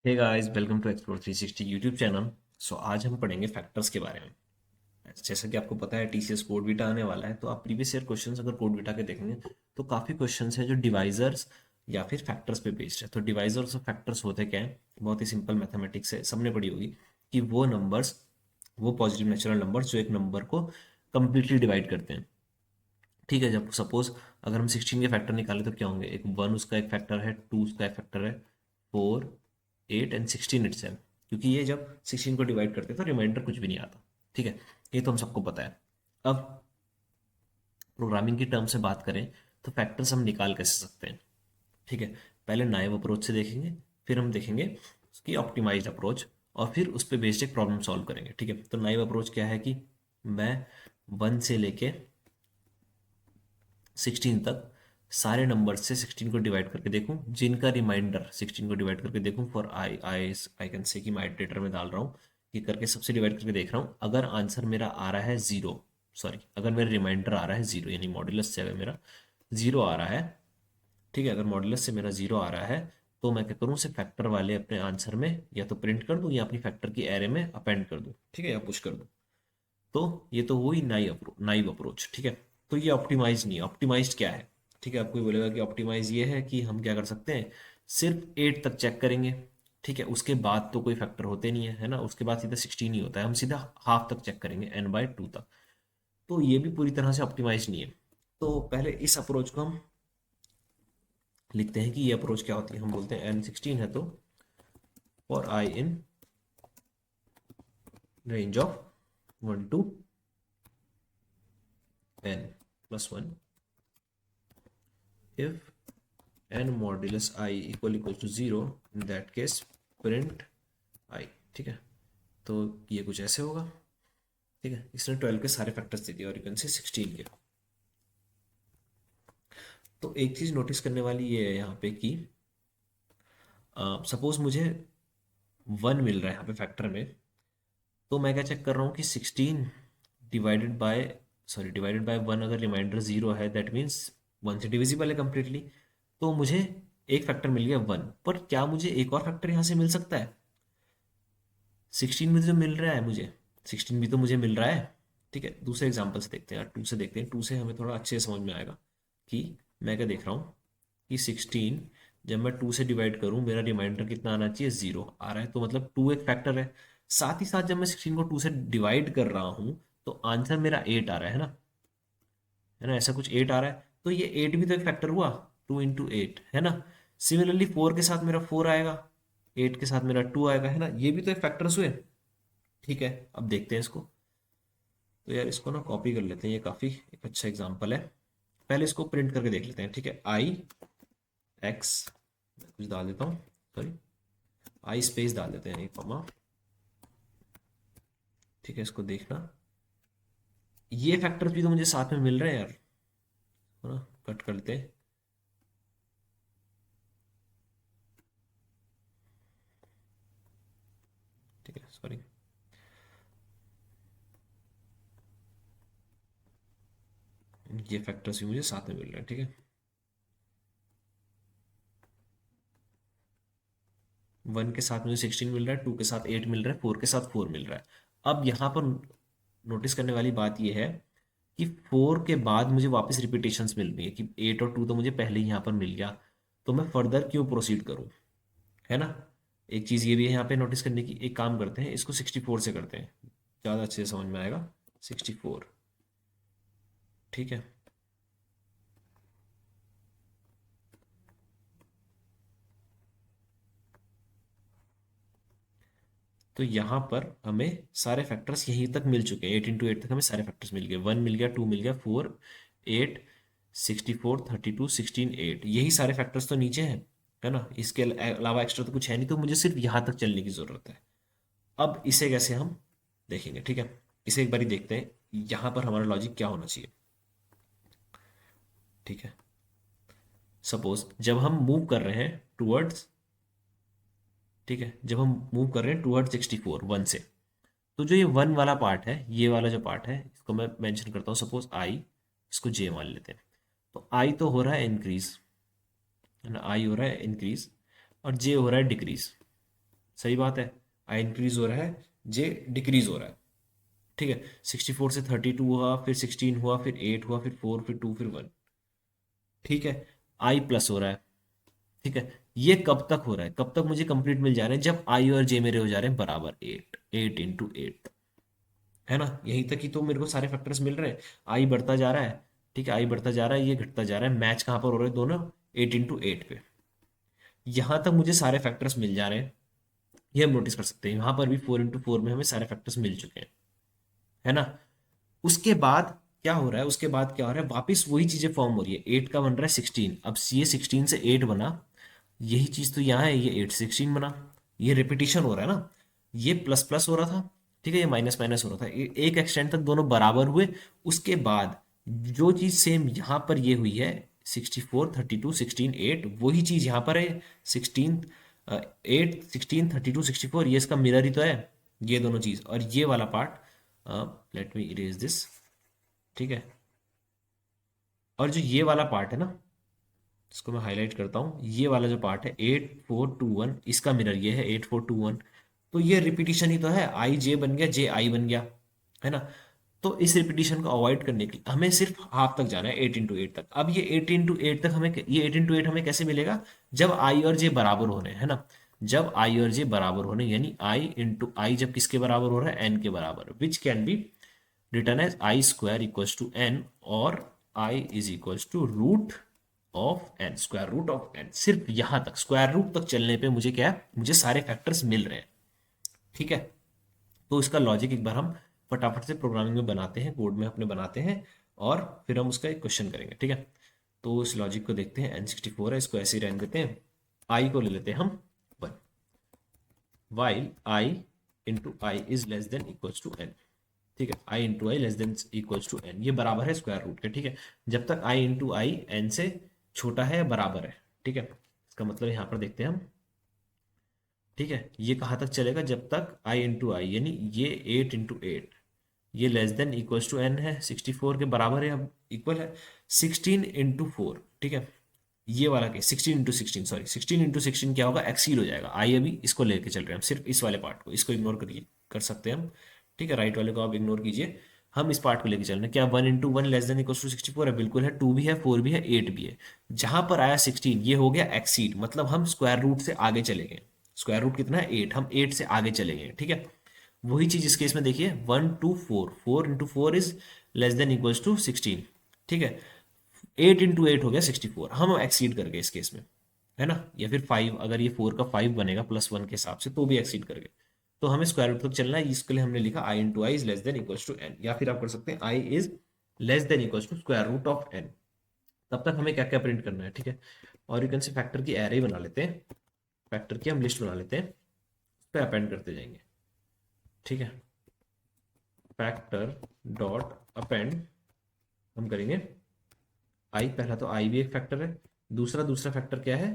Hey guys, welcome to explore 360 YouTube channel. So आज हम पढ़ेंगे फैक्टर्स के बारे में। जैसा कि आपको पता है टीसीएस कोड बीटा आने वाला है, तो आप प्रीवियस ईयर क्वेश्चंस अगर कोड बीटा के देखेंगे तो काफ़ी क्वेश्चंस हैं जो डिवाइजर्स या फिर फैक्टर्स पे बेस्ड है। तो डिवाइजर्स और फैक्टर्स होते क्या हैं? बहुत ही सिंपल मैथमेटिक्स है, सबने पढ़ी होगी कि वो नंबर्स, वो पॉजिटिव नेचुरल नंबर्स जो एक नंबर को कंप्लीटली डिवाइड करते हैं। ठीक है, जब सपोज अगर हम 16 के फैक्टर निकालें तो क्या होंगे? एक 1 उसका एक फैक्टर है, 2 उसका एक फैक्टर है, 4, 8 एंड 16 इटसेल्फ। क्योंकि ये जब 16 को डिवाइड करते हैं तो रिमाइंडर कुछ भी नहीं आता। ठीक है, ये तो हम सबको पता है। अब प्रोग्रामिंग की टर्म से बात करें तो फैक्टर्स हम निकाल कैसे सकते हैं? ठीक है, पहले नाइव अप्रोच से देखेंगे, फिर हम देखेंगे उसकी ऑप्टिमाइज्ड अप्रोच, और फिर उस पर बेस्ड एक प्रॉब्लम सॉल्व करेंगे। ठीक है, तो नाइव अप्रोच क्या है कि मैं 1 से लेके 16 तक सारे नंबर से 16 को डिवाइड करके देखूं, जिनका रिमाइंडर 16 को डिवाइड करके देखूं for I I I can say कि मैं इटरेटर में डाल रहा हूँ, ये करके सबसे डिवाइड करके देख रहा हूँ। अगर आंसर मेरा आ रहा है जीरो, सॉरी, अगर मेरा रिमाइंडर आ रहा है जीरो, यानी मॉड्यूलस से अगर मेरा जीरो आ रहा है, ठीक है, अगर मॉड्यूलस से मेरा जीरो आ रहा है, तो मैं क्या करूँ? उसे फैक्टर वाले अपने आंसर में या तो प्रिंट कर दूँ या अपनी फैक्टर की एरे में अपेंड कर दूँ। ठीक है, या पुश कर दूँ। तो ये तो हुई नाइव अप्रोच। ठीक है, तो ये ऑप्टिमाइज नहीं है। ऑप्टिमाइज क्या है? ठीक है, आपको ये बोलेगा कि ऑप्टिमाइज ये है कि हम क्या कर सकते हैं, सिर्फ 8 तक चेक करेंगे। ठीक है, उसके बाद तो कोई फैक्टर होते नहीं है ना, उसके बाद सीधा 16 ही होता है, हम सीधा हाफ तक चेक करेंगे n/2 तक। तो ये भी पूरी तरह से ऑप्टिमाइज नहीं है। तो पहले इस अप्रोच को हम लिखते हैं कि ये अप्रोच क्या होती है। हम बोलते हैं n16 है तो for I in range of 1 to n+1, if n modulus I equal to 0, in that case print I। ठीक है, तो ये कुछ ऐसे होगा। ठीक है, इसने 12 के सारे फैक्टर्स दे दिए और यू कैन से 16 के। तो एक चीज नोटिस करने वाली ये है यहाँ पे कि सपोज मुझे 1 मिल रहा है यहाँ पे फैक्टर में, तो मैं क्या चेक कर रहा हूँ कि 16 divided by, sorry, divided by 1, अगर रिमाइंडर जीरो है दैट मीन्स 1 से डिविजिबल है कंप्लीटली। तो मुझे एक फैक्टर मिल गया 1, पर क्या मुझे एक और फैक्टर यहाँ से मिल सकता है? 16 में जो मिल रहा है मुझे, 16 भी तो मुझे मिल रहा है। ठीक है, दूसरे एग्जाम्पल से देखते हैं यार, 2 से देखते हैं, 2 से हमें थोड़ा अच्छे से समझ में आएगा कि मैं क्या देख रहा हूँ कि 16 जब मैं 2 से डिवाइड करूँ, मेरा रिमाइंडर कितना आना चाहिए? जीरो आ रहा है, तो मतलब 2 एक फैक्टर है। साथ ही साथ जब मैं 16 को 2 से डिवाइड कर रहा हूँ तो आंसर मेरा 8 आ रहा है ना, ऐसा कुछ 8 आ रहा है, तो ये 8 भी तो एक फैक्टर हुआ, 2 × 8 है ना। सिमिलरली 4 के साथ मेरा 4 आएगा, 8 के साथ मेरा 2 आएगा, है ना, ये भी तो एक फैक्टर्स हुए। ठीक है, अब देखते हैं इसको। तो यार इसको ना कॉपी कर लेते हैं, ये काफ़ी एक अच्छा एग्जांपल है। पहले इसको प्रिंट करके देख लेते हैं। ठीक है, आई एक्स, कुछ डाल देता हूँ, सॉरी, आई स्पेस डाल देते हैं, एक कॉमा। ठीक है, इसको देखना, ये फैक्टर्स भी तो मुझे साथ में मिल रहे हैं यार, है ना। कट कर लेते हैं। ठीक है, सॉरी, ये फैक्टर्स भी मुझे साथ में मिल रहे हैं। ठीक है, 1 के साथ मुझे 16 मिल रहा है, 2 के साथ 8 मिल रहा है, 4 के साथ 4 मिल रहा है। अब यहाँ पर नोटिस करने वाली बात यह है कि 4 के बाद मुझे वापस रिपीटेशंस मिल रही है कि 8 और 2 तो मुझे पहले ही यहाँ पर मिल गया, तो मैं फर्दर क्यों प्रोसीड करूँ, है ना। एक चीज़ ये भी है यहाँ पे नोटिस करने की। एक काम करते हैं, इसको 64 से करते हैं, ज़्यादा अच्छे से समझ में आएगा। 64, ठीक है। तो यहाँ पर हमें सारे फैक्टर्स यहीं तक मिल चुके हैं, 8 × 8 तक हमें सारे फैक्टर्स मिल गए। 1 मिल गया, 2 मिल गया, 4, 8, 64, 32, 16, 8, यही सारे फैक्टर्स तो नीचे हैं, है ना। इसके अलावा एक्स्ट्रा तो कुछ है नहीं, तो मुझे सिर्फ यहाँ तक चलने की ज़रूरत है। अब इसे कैसे हम देखेंगे? ठीक है, इसे एक बारी देखते हैं, यहाँ पर हमारा लॉजिक क्या होना चाहिए। ठीक है, सपोज जब हम मूव कर रहे हैं टूवर्ड्स, ठीक है, जब हम मूव कर रहे हैं टूवर्ड्स 64 1 से, तो जो ये 1 वाला पार्ट है, ये वाला जो पार्ट है, इसको मैं मेंशन करता हूँ, सपोज आई, इसको जे मान लेते हैं। तो आई तो हो रहा है इंक्रीज, है ना, आई हो रहा है इंक्रीज, और जे हो रहा है डिक्रीज। सही बात है, आई इंक्रीज हो रहा है, जे डिक्रीज हो रहा है। ठीक है, 64 से 32 हुआ, फिर 16 हुआ, फिर 8 हुआ, फिर 4, फिर 2, फिर 1। ठीक है, आई प्लस हो रहा है। ठीक है, ये कब तक हो रहा है, कब तक मुझे कंप्लीट मिल जा रहे हैं, जब आई और जे मेरे हो जा रहे हैं बराबर, 8 है ना, यहीं तक ही तो मेरे को सारे फैक्टर्स मिल रहे हैं। आई बढ़ता जा रहा है, ठीक है, आई बढ़ता जा रहा है, ये घटता जा रहा है, मैच कहाँ पर हो रहे हैं दोनों, 8 × 8 पे। यहाँ तक मुझे सारे फैक्टर्स मिल जा रहे हैं, ये हम नोटिस कर सकते हैं। यहाँ पर भी 4 × 4 में हमें सारे फैक्टर्स मिल चुके हैं, है ना। उसके बाद क्या हो रहा है, उसके बाद क्या हो रहा है, वापस वही चीजें फॉर्म हो रही है, 8 का बन रहा है 16, अब ये 16 से 8 बना, यही चीज तो यहाँ है, ये 8 से 16 बना, ये रिपीटिशन हो रहा है ना, ये प्लस प्लस हो रहा था, ठीक है, ये माइनस माइनस हो रहा था, एक एक्सटेंड तक दोनों बराबर हुए। उसके बाद जो चीज सेम यहाँ पर ये हुई है, 64 32 16 8, वही चीज यहाँ पर है, 16 8 16 32 64, ये इसका मिरर ही तो है, ये दोनों चीज, और ये वाला part, let me erase this. ठीक है, और जो ये वाला पार्ट है ना, इसको मैं हाईलाइट करता हूँ, ये वाला जो पार्ट है 8421, इसका मिरर ये है 8421, तो ये रिपीटिशन ही तो है, आई जे बन गया, जे आई बन गया, है ना। तो इस रिपीटिशन को अवॉइड करने के लिए हमें सिर्फ हाफ तक जाना है, 8 × 8 तक। अब ये 8 × 8 तक हमें, ये 8 × 8 हमें कैसे मिलेगा, जब आई और जे बराबर हो रहे हैं, है ना, जब आई और जे बराबर हो रहे हैं, यानी आई जब किसके बराबर हो रहा है, एन के बराबर, which can be written as I² = n, और I = root of n, square root of n. सिर्फ यहां तक, स्क्वायर रूट तक चलने पे मुझे क्या है, मुझे सारे फैक्टर्स मिल रहे हैं। ठीक है, तो इसका लॉजिक एक बार हम फटाफट से प्रोग्रामिंग में बनाते हैं, कोड में अपने बनाते हैं, और फिर हम उसका एक क्वेश्चन करेंगे। ठीक है, तो इस लॉजिक को देखते हैं, N64 है, इसको ऐसे ही रहने देते हैं, आई को ले लेते हैं हम 1, वाइल I × I > I ठीक है, I × I n, ये बराबर है स्क्वायर रूट के। ठीक है, जब तक I × I n से छोटा है या बराबर है। ठीक है, इसका मतलब यहाँ पर देखते हैं हम। ठीक है, ये कहाँ तक चलेगा, जब तक I × I, यानी ये 8 × 8, ये n है, 64 के बराबर है, अब इक्वल है 16 × 4। ठीक है, ये वाला केस 16 × 16, सॉरी 16 × 16 क्या होगा, एक्सीड हो जाएगा। आई अभी इसको लेके चल रहे हैं हम, सिर्फ इस वाले पार्ट को, इसको इग्नोर करिए, कर सकते हैं हम। ठीक है, राइट वाले को आप इग्नोर कीजिए, हम इस पार्ट को लेके चल रहे हैं। क्या 1 × 1 < 64 है, बिल्कुल है, 2 भी है, 4 भी है, 8 भी है। जहां पर आया 16, ये हो गया एक्सीड, मतलब हम स्क्वायर रूट से आगे चले गए। स्क्वायर रूट कितना है, 8, हम 8 से आगे चले गए। ठीक है, वही चीज इस केस में देखिए, 1 2 4, 4 × 4 इज < 16। ठीक है, 8 × 8 हो गया 64, हम एक्सीड कर गए इस केस में, है ना। या फिर 5, अगर ये 4 का 5 बनेगा +1 के हिसाब से, तो भी एक्सीड कर गए। तो हमें स्क्वायर रूट तक चलना है, इसके लिए हमने लिखा I × I < n, या फिर आप कर सकते हैं I < तब तक हमें क्या क्या प्रिंट करना है। ठीक है, और यू कैन से फैक्टर की एरे बना लेते हैं, फैक्टर की हम लिस्ट बना लेते हैं, उस पर अपेंड करते जाएंगे। ठीक है, फैक्टर डॉट अपेंड हम करेंगे, आई पहला तो आई भी एक फैक्टर है, दूसरा दूसरा फैक्टर क्या है,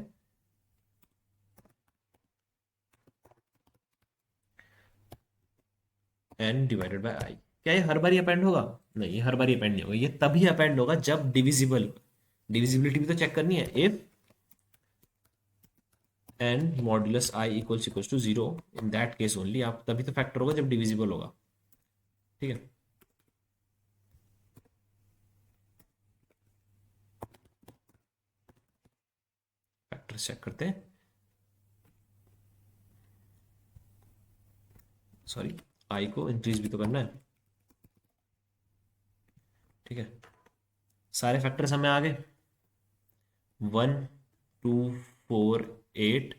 n/i। क्या ये हर बार अपेंड होगा, नहीं, ये हर बार अपेंड नहीं होगा, ये तभी अपेंड होगा जब डिविजिबल, डिविजिबिलिटी भी तो चेक करनी है। If n modulus i = 0, in that case only, आप तभी तो फैक्टर होगा जब डिविजिबल होगा। ठीक है, फैक्टर चेक करते हैं, सॉरी i को इंक्रीज भी तो करना है। ठीक है, सारे फैक्टर्स हमें आ गए, 1 2 4 8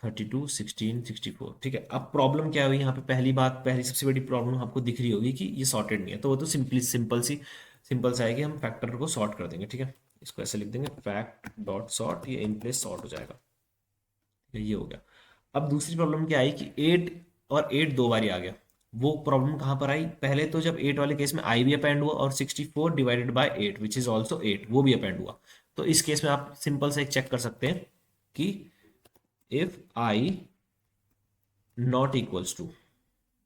32 16 64। ठीक है, अब प्रॉब्लम क्या हुई यहाँ पे, पहली बात, पहली सबसे बड़ी प्रॉब्लम आपको दिख रही होगी कि ये सॉर्टेड नहीं है, तो वो तो सिंपल सा है कि हम फैक्टर को सॉर्ट कर देंगे। ठीक है, इसको ऐसे लिख देंगे, फैक्ट डॉट सॉर्ट, ये इन प्लेस सॉर्ट हो जाएगा। ये हो गया। अब दूसरी प्रॉब्लम क्या आई कि 8 और 8 दो बार ही आ गया। वो प्रॉब्लम कहाँ पर आई, पहले तो जब 8 वाले केस में आई भी अपेंड हुआ, और 64 / 8 विच इज ऑल्सो 8, वो भी अपेंड हुआ। तो इस केस में आप सिंपल से एक चेक कर सकते हैं कि if I not equals to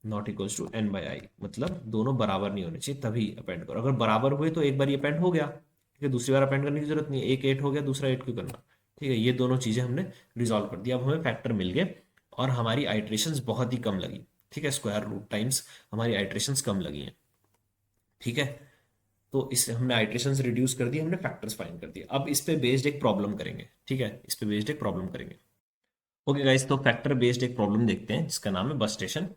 n/i, मतलब दोनों बराबर नहीं होने चाहिए, तभी अपेंड करो। अगर बराबर हुए तो एक बार ये अपेंड हो गया, ठीक है, दूसरी बार अपेंड करने की जरूरत नहीं है, एक 8 हो गया, दूसरा 8 क्यों करना। ठीक है, ये दोनों चीजें हमने रिजॉल्व कर दी, अब हमें फैक्टर मिल गए। और हमारी आइट्रेशंस बहुत ही कम लगी। ठीक है, स्क्वायर रूट टाइम्स हमारी आइट्रेशंस कम लगी हैं। ठीक है, तो इससे हमने आइट्रेशंस रिड्यूस कर दी, हमने फैक्टर्स फाइंड कर दिए। अब इस पे बेस्ड एक प्रॉब्लम करेंगे। ठीक है, इस पे बेस्ड एक प्रॉब्लम करेंगे। ओके गाइस, तो फैक्टर बेस्ड एक प्रॉब्लम देखते हैं जिसका नाम है बस स्टेशन।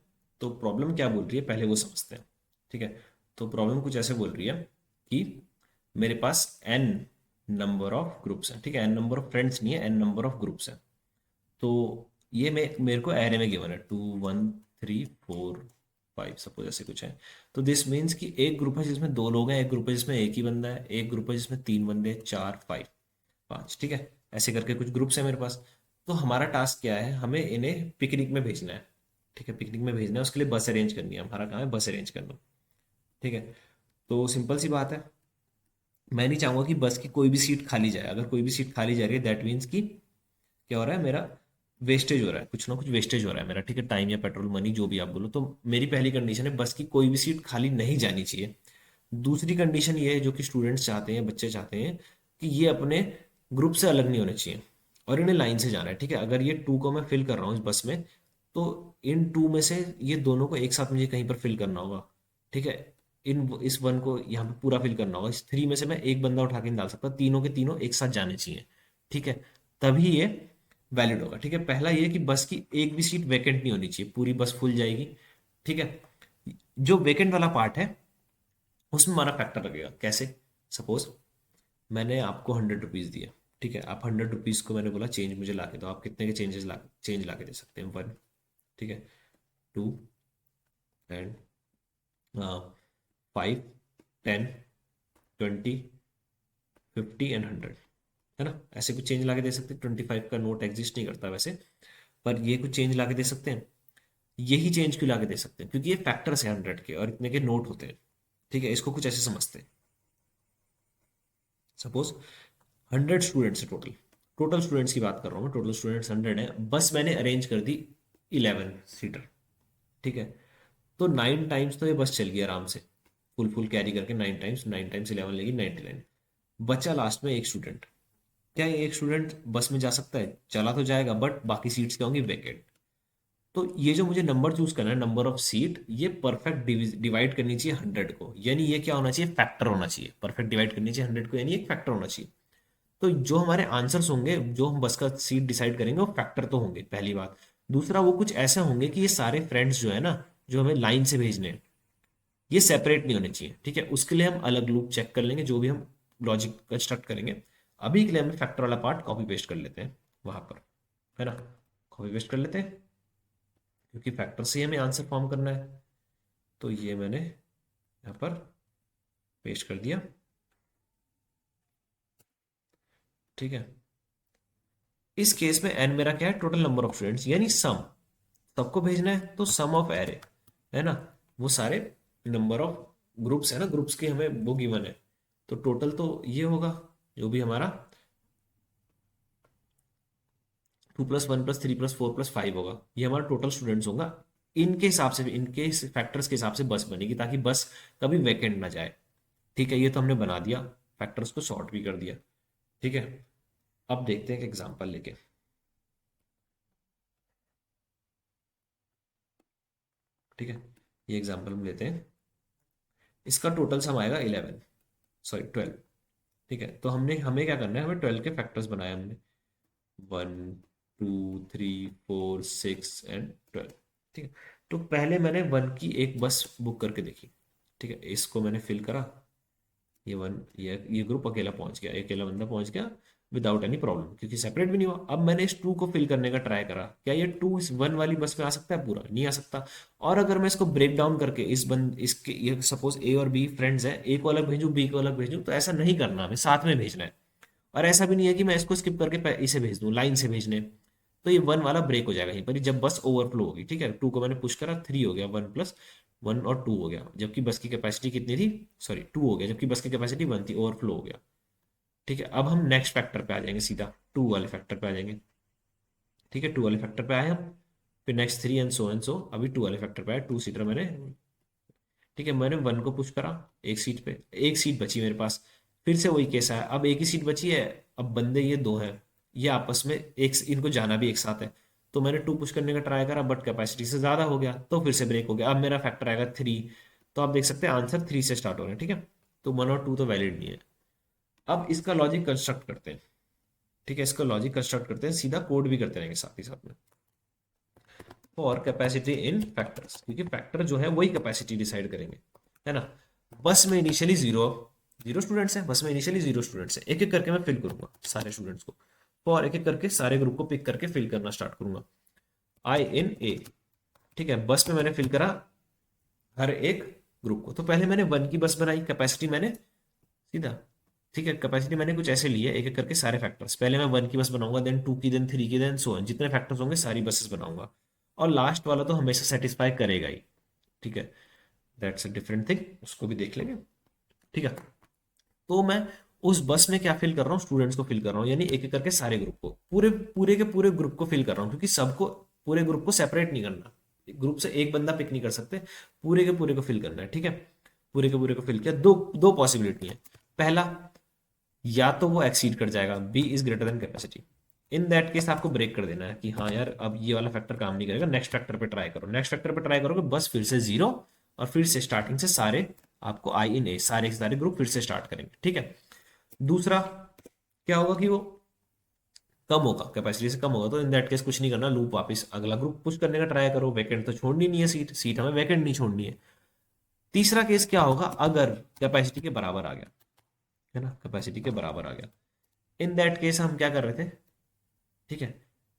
तो प्रॉब्लम क्या बोल रही है पहले वो समझते हैं। ठीक है, तो प्रॉब्लम कुछ ऐसे बोल रही है कि मेरे पास n नंबर ऑफ ग्रुप्स हैं। ठीक है, n नंबर ऑफ फ्रेंड्स नहीं है, n नंबर ऑफ ग्रुप्स हैं। तो ये मेरे को एरे में गिवन है 2 1 3 4 5 सपोज ऐसे कुछ है। तो दिस मीन्स कि एक ग्रुप है जिसमें दो लोग हैं, एक ग्रुप है जिसमें एक ही बंदा है, एक ग्रुप है जिसमें तीन बंदे, चार, फाइव, पांच। ठीक है, ऐसे करके कुछ ग्रुप्स है मेरे पास। तो हमारा टास्क क्या है, हमें इन्हें पिकनिक में भेजना है। ठीक है, पिकनिक में भेजना है, उसके लिए बस अरेंज करनी है। हमारा काम है बस अरेंज करना। ठीक है, तो सिंपल सी बात है, मैं नहीं चाहूंगा कि बस की कोई भी सीट खाली जाए। अगर कोई भी सीट खाली जा रही है दैट मीन्स कि क्या हो रहा है, मेरा वेस्टेज हो रहा है, कुछ ना कुछ वेस्टेज हो रहा है मेरा। ठीक है, टाइम या पेट्रोल मनी जो भी आप बोलो। तो मेरी पहली कंडीशन है बस की कोई भी सीट खाली नहीं जानी चाहिए। दूसरी कंडीशन ये है जो कि स्टूडेंट्स चाहते हैं, बच्चे चाहते हैं कि ये अपने ग्रुप से अलग नहीं होने चाहिए और इन्हें लाइन से जाना है। ठीक है, अगर ये टू को मैं फिल कर रहा हूँ इस बस में, तो इन टू में से ये दोनों को एक साथ मुझे कहीं पर फिल करना होगा। ठीक है, इन इस वन को यहाँ पे पूरा फिल करना होगा। इस थ्री में से मैं एक बंदा उठा के नहीं डाल सकता, तीनों के तीनों एक साथ जाने चाहिए। ठीक है, तभी ये वैलिड होगा। ठीक है, पहला ये कि बस की एक भी सीट वैकेंट नहीं होनी चाहिए, पूरी बस फुल जाएगी। ठीक है, जो वैकेंट वाला पार्ट है उसमें हमारा फैक्टर लगेगा। कैसे, सपोज मैंने आपको 100 रुपीज़ दिए। ठीक है, आप 100 रुपीज़ को मैंने बोला चेंज मुझे ला के दो। आप कितने के चेंज ला के दे सकते हैं, 1। ठीक है, 2 एंड 5, 10, 20, 50 एंड 100। है ना, ऐसे कुछ चेंज ला के दे सकते हैं। 25 का नोट एग्जिस्ट नहीं करता वैसे, पर ये कुछ चेंज ला के दे सकते हैं। यही चेंज क्यों ला के दे सकते हैं, क्योंकि ये फैक्टर्स है 100 के और इतने के नोट होते हैं। ठीक है, इसको कुछ ऐसे समझते हैं। सपोज 100 स्टूडेंट्स है टोटल। टोटल स्टूडेंट्स की बात कर रहा हूँ मैं, टोटल स्टूडेंट्स 100 है, बस मैंने अरेंज कर दी 11 सीटर। ठीक है, तो 9 टाइम्स तो ये बस चल गई आराम से, फुल फुल कैरी करके। 9 टाइम्स, 9 टाइम्स 11 लेगी 99। बचा लास्ट में एक स्टूडेंट। क्या ये एक स्टूडेंट बस में जा सकता है? चला तो जाएगा, बट बाकी सीट्स क्या होंगी, वैकेंट। तो ये जो मुझे नंबर चूज करना है, नंबर ऑफ सीट, ये परफेक्ट डिवाइड करनी चाहिए 100 को। यानी ये क्या होना चाहिए, फैक्टर होना चाहिए। परफेक्ट डिवाइड करनी चाहिए 100 को, यानी एक फैक्टर होना चाहिए। तो जो हमारे आंसर्स होंगे, जो हम बस का सीट डिसाइड करेंगे, वो फैक्टर तो होंगे, पहली बात। दूसरा, वो कुछ ऐसे होंगे कि ये सारे फ्रेंड्स जो है ना, जो हमें लाइन से भेजने हैं, ये सेपरेट नहीं होने चाहिए। ठीक है, उसके लिए हम अलग लूप चेक कर लेंगे, जो भी हम लॉजिक कंस्ट्रक्ट करेंगे। अभी के लिए हमें फैक्टर वाला पार्ट कॉपी पेस्ट कर लेते हैं वहां पर, है ना। कॉपी पेस्ट कर लेते हैं, क्योंकि फैक्टर से ही हमें आंसर फॉर्म करना है। तो ये मैंने यहाँ पर पेस्ट कर दिया। ठीक है, इस केस में एन मेरा क्या है, टोटल नंबर ऑफ स्टूडेंट्स, यानी सम। सबको भेजना है तो सम ऑफ एरे, है ना। वो सारे नंबर ऑफ ग्रुप्स है ना, ग्रुप्स के हमें वो गिवन है। तो टोटल तो ये होगा, जो भी हमारा 2 + 1 + 3 + 4 + 5 होगा, ये हमारा टोटल स्टूडेंट्स होगा। इनके हिसाब से, इनके फैक्टर्स के हिसाब से बस बनेगी, ताकि बस कभी वैकेंट ना जाए। ठीक है, ये तो हमने बना दिया, फैक्टर्स को सॉर्ट भी कर दिया। ठीक है, अब देखते हैं एक एग्जांपल लेके। ठीक है, ये एग्जांपल हम लेते हैं। इसका टोटल सम आएगा 11, सॉरी 12। ठीक है, तो हमने हमें क्या करना है, हमें 12 के फैक्टर्स बनाए हमने, 1 2 3 4 6 एंड 12। ठीक है, तो पहले मैंने 1 की एक बस बुक करके देखी। ठीक है, इसको मैंने फिल करा। ये ग्रुप अकेला पहुंच गया, अकेला बंदा पहुंच गया विदाउट एनी प्रॉब्लम, क्योंकि सेपरेट भी नहीं हुआ। अब मैंने इस 2 को फिल करने का ट्राई करा, क्या ये 2 इस 1 वाली बस में आ सकता है? पूरा नहीं आ सकता। और अगर मैं इसको ब्रेक डाउन करके इसके, ये सपोज ए और बी फ्रेंड्स है, ए को अलग भेजूं, बी को अलग भेजूं, तो ऐसा नहीं करना, हमें साथ में भेजना है। और ऐसा भी नहीं है कि मैं इसको स्किप करके इसे भेज दूं, लाइन से भेजने। तो ये 1 वाला ब्रेक हो जाएगा यहीं पर ही, जब बस ओवरफ्लो होगी। ठीक है, 2 को मैंने पुश करा, 3 हो गया, 1 + 1 और 2 हो गया, जबकि बस की कैपेसिटी कितनी थी, सॉरी 2 हो गया, जबकि बस की कैपेसिटी 1 थी, ओवरफ्लो हो गया। ठीक है, अब हम नेक्स्ट फैक्टर पे आ जाएंगे, सीधा 2 वाले फैक्टर पे आ जाएंगे। ठीक है, 2 वाले फैक्टर पे आए हम, फिर नेक्स्ट 3 एंड सो, अभी 2 वाले फैक्टर पे आए, 2 सीटर मैंने। ठीक है, मैंने 1 को पुश करा, एक सीट पे, एक सीट बची मेरे पास। फिर से वही केस है, अब एक ही सीट बची है। अब बंदे ये दो हैं, ये आपस में एक, इनको जाना भी एक साथ है। तो मैंने 2 पुश करने का ट्राई करा बट कैपेसिटी से ज़्यादा हो गया, तो फिर से ब्रेक हो गया। अब मेरा फैक्टर आएगा 3। तो आप देख सकते हैं आंसर 3 से स्टार्ट हो रहा है, ठीक है। तो 1 और 2 तो वैलिड नहीं है। अब इसका लॉजिक कंस्ट्रक्ट करते हैं, ठीक है। इसका लॉजिक कंस्ट्रक्ट करते हैं, सीधा कोड भी करते रहेंगे साथ ही साथ में। फॉर कैपेसिटी इन फैक्टर्स, क्योंकि फैक्टर जो है वही कैपेसिटी डिसाइड करेंगे, है ना। बस में इनिशियली जीरो जीरो स्टूडेंट्स हैं, बस में इनिशियली जीरो स्टूडेंट्स हैं। एक एक करके मैं फिल करूंगा सारे स्टूडेंट्स को, फॉर एक एक करके सारे ग्रुप को पिक करके फिल करना स्टार्ट करूंगा। आई इन ए, ठीक है। बस में मैंने फिल करा हर एक ग्रुप को। तो पहले मैंने 1 की बस बनाई, कैपेसिटी मैंने सीधा, ठीक है, कैपेसिटी मैंने कुछ ऐसे ली है, एक एक करके सारे फैक्टर्स। पहले मैं 1 की बस बनाऊंगा, देन 2 की, देन 3 की, देन सो ऑन, जितने फैक्टर्स होंगे सारी बसेस बनाऊंगा। और लास्ट वाला तो हमेशा सेटिस्फाई करेगा ही, ठीक है। दैट्स अ डिफरेंट थिंग, उसको भी देख लेंगे, ठीक है। तो मैं उस बस में क्या फिल कर रहा हूँ, स्टूडेंट्स को फिल कर रहा हूँ, यानी एक एक करके सारे ग्रुप को, पूरे पूरे के पूरे ग्रुप को फिल कर रहा हूँ, क्योंकि सबको, पूरे ग्रुप को सेपरेट नहीं करना, ग्रुप से एक बंदा पिक नहीं कर सकते, पूरे के पूरे को फिल करना है, ठीक है। पूरे के पूरे को फिल किया। दो दो पॉसिबिलिटी है। पहला, या तो वो एक्सीड कर जाएगा, B is greater than capacity. In that case आपको ब्रेक कर देना है कि हाँ यार अब ये वाला फैक्टर काम नहीं करेगा, नेक्स्ट फैक्टर पे ट्राई करो। नेक्स्ट फैक्टर पे ट्राई करोगे बस फिर से जीरो, और फिर से स्टार्टिंग से सारे, आपको आई इन ए सारे के सारे ग्रुप फिर से स्टार्ट करेंगे, ठीक है। दूसरा क्या होगा कि वो कम होगा, कैपेसिटी से कम होगा, तो इन दैट केस कुछ नहीं करना, लूप वापस अगला ग्रुप पुश करने का ट्राई करो। वैकेंट तो छोड़नी नहीं है, सीट सीट हमें वैकेंट नहीं छोड़नी है। तीसरा केस क्या होगा, अगर कैपेसिटी के बराबर आ गया, है ना, कैपेसिटी के बराबर आ गया, इन दैट केस हम क्या कर रहे थे, ठीक है।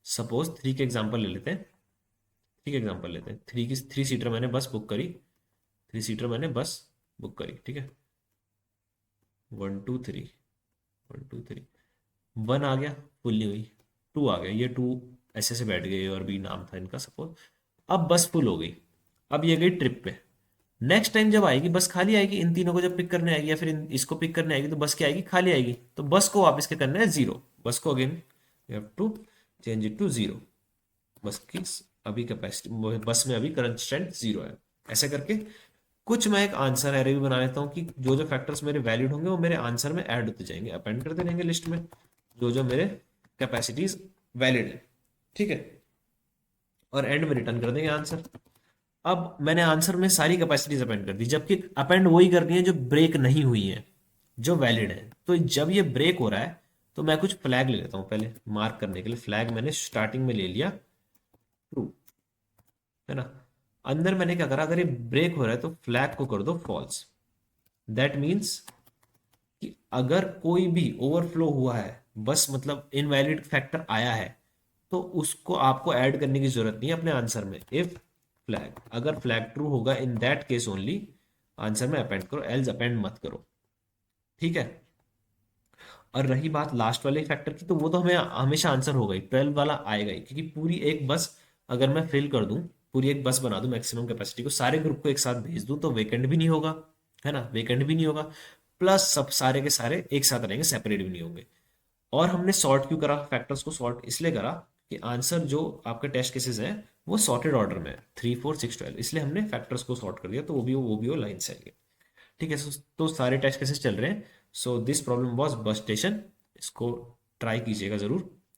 सपोज 3 के एग्जांपल ले लेते हैं, ठीक है, एग्जांपल लेते हैं। 3 की 3 सीटर मैंने बस बुक करी, 3 सीटर मैंने बस बुक करी, ठीक है। 1 2 3, 1 2 3, 1 आ गया, फुल नहीं हुई। 2 आ गया, ये 2 ऐसे से बैठ गए, और भी नाम था इनका सपोज। अब बस फुल हो गई, अब ये गई ट्रिप पे। नेक्स्ट टाइम जब आएगी बस खाली आएगी, इन तीनों को जब पिक करने आएगी या फिर इसको पिक करने आएगी, तो बस क्या आएगी, खाली आएगी। तो बस को वापस क्या करना है, जीरो। बस को again you have to change it to zero. बस की अभी कैपेसिटी, बस में अभी करंट स्ट्रेंथ जीरो है। ऐसे करके कुछ मैं एक आंसर एरे भी बना लेता हूँ कि जो जो फैक्टर्स मेरे वैलिड होंगे वो मेरे आंसर में ऐड होते जाएंगे, अपेंड करते रहेंगे लिस्ट में, जो जो मेरे कैपेसिटीज वैलिड है, ठीक है। और एंड में रिटर्न कर देंगे आंसर। अब मैंने आंसर में सारी कैपेसिटीज अपेंड कर दी, जबकि अपेंड वही करनी है जो ब्रेक नहीं हुई है, जो वैलिड है। तो जब ये ब्रेक हो रहा है तो मैं कुछ फ्लैग ले लेता हूँ पहले मार्क करने के लिए। फ्लैग मैंने स्टार्टिंग में ले लिया ट्रू, है ना। अंदर मैंने क्या करा, अगर ये ब्रेक हो रहा है तो फ्लैग को कर दो फॉल्स। दैट मीन्स कि अगर कोई भी ओवरफ्लो हुआ है, बस मतलब इनवैलिड फैक्टर आया है, तो उसको आपको ऐड करने की जरूरत नहीं है अपने आंसर में। इफ फ्लैग, अगर फ्लैग ट्रू होगा इन दैट केस ओनली आंसर में अपेंड करो, एल्स अपेंड मत करो, ठीक है। और रही बात लास्ट वाले फैक्टर की, तो वो तो हमें हमेशा आंसर होगा ही, 12 वाला आएगा ही, क्योंकि पूरी एक बस अगर मैं फिल कर दूं, पूरी एक बस बना दूं मैक्सिमम कैपेसिटी को, सारे ग्रुप को एक साथ भेज दूं, तो वेकेंट भी नहीं होगा, है ना, वेकेंट भी नहीं होगा। प्लस सब सारे के सारे एक साथ रहेंगे, सेपरेट भी नहीं होंगे। और हमने सॉर्ट क्यों करा, फैक्टर्स को सॉर्ट इसलिए करा कि आंसर जो आपके टेस्ट केसेस हैं वो सॉर्टेड ऑर्डर में है, 3 4 6 12, इसलिए हमने फैक्टर्स को सॉर्ट कर दिया, तो वो लाइन से आएंगे, ठीक है। तो सारे टेस्ट केसेस चल रहे हैं। So this problem was bus station, इसको ट्राई कीजिएगा जरूर।